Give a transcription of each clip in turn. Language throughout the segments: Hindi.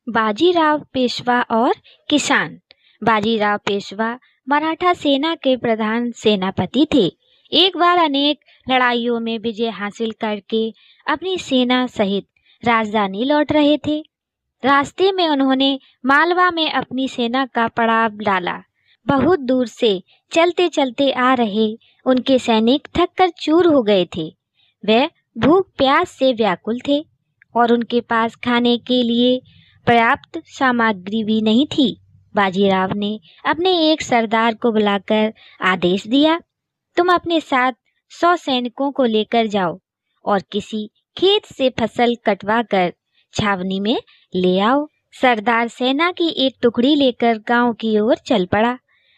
बाजीराव पेशवा और किसान। बाजीराव पेशवा मराठा सेना के प्रधान सेनापति थे। एक बार अनेक लड़ाइयों में विजय हासिल करके अपनी सेना सहित राजधानी लौट रहे थे। रास्ते में उन्होंने मालवा में अपनी सेना का पड़ाव डाला। बहुत दूर से चलते चलते आ रहे उनके सैनिक थककर चूर हो गए थे। वे भूख प्यास से व्याकुल थे और उनके पास खाने के लिए पर्याप्त सामग्री भी नहीं थी। बाजीराव ने अपने एक सरदार को बुलाकर आदेश दिया, तुम अपने साथ 100 सैनिकों को लेकर जाओ और किसी खेत से फसल कटवा कर छावनी में ले आओ। सरदार सेना की एक टुकड़ी लेकर गांव की ओर चल पड़ा।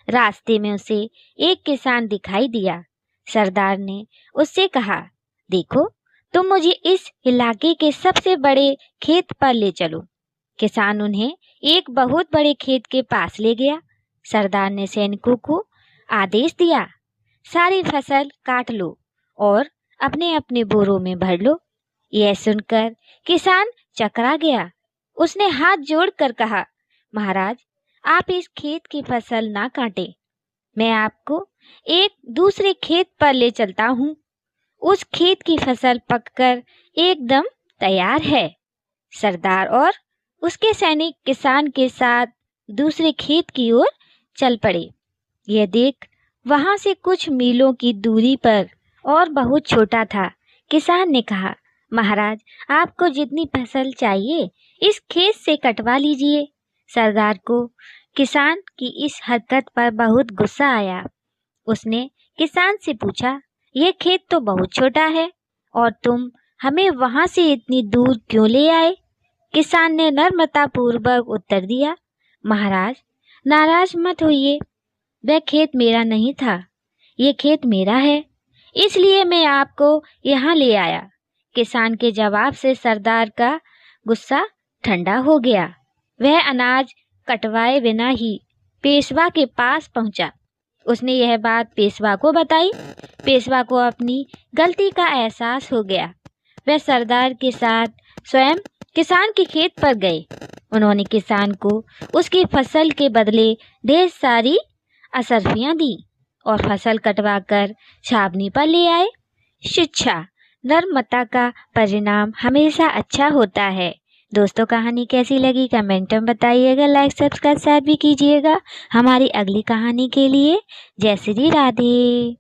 रास्ते में उसे एक किसान दिखाई दिया। सरदार ने उससे कहा, देखो, तुम मुझे इस इलाके के सबसे बड़े खेत पर ले चलो। किसान उन्हें एक बहुत बड़े खेत के पास ले गया। सरदार ने सैनिकों को आदेश दिया, सारी फसल काट लो और अपने अपने बोरों में भर लो। यह सुनकर किसान चकरा गया। उसने हाथ जोड़कर कहा, महाराज, आप इस खेत की फसल ना काटें, मैं आपको एक दूसरे खेत पर ले चलता हूँ। उस खेत की फसल पककर एकदम तैयार है। सरदार और उसके सैनिक किसान के साथ दूसरे खेत की ओर चल पड़े। यह देख वहां से कुछ मीलों की दूरी पर और बहुत छोटा था। किसान ने कहा, महाराज, आपको जितनी फसल चाहिए इस खेत से कटवा लीजिए। सरदार को किसान की इस हरकत पर बहुत गुस्सा आया। उसने किसान से पूछा, यह खेत तो बहुत छोटा है और तुम हमें वहां से इतनी दूर क्यों ले आए? किसान ने नम्रतापूर्वक उत्तर दिया, महाराज, नाराज मत होइए, वह खेत मेरा नहीं था, ये खेत मेरा है, इसलिए मैं आपको यहाँ ले आया। किसान के जवाब से सरदार का गुस्सा ठंडा हो गया। वह अनाज कटवाए बिना ही पेशवा के पास पहुंचा। उसने यह बात पेशवा को बताई। पेशवा को अपनी गलती का एहसास हो गया। वह सरदार के साथ स्वयं किसान के खेत पर गए। उन्होंने किसान को उसकी फसल के बदले ढेर सारी असरफियां दी और फसल कटवाकर छावनी पर ले आए। शिक्षा, नर्मता का परिणाम हमेशा अच्छा होता है। दोस्तों, कहानी कैसी लगी कमेंट में बताइएगा, लाइक सब्सक्राइब भी कीजिएगा हमारी अगली कहानी के लिए। जय श्री राधे।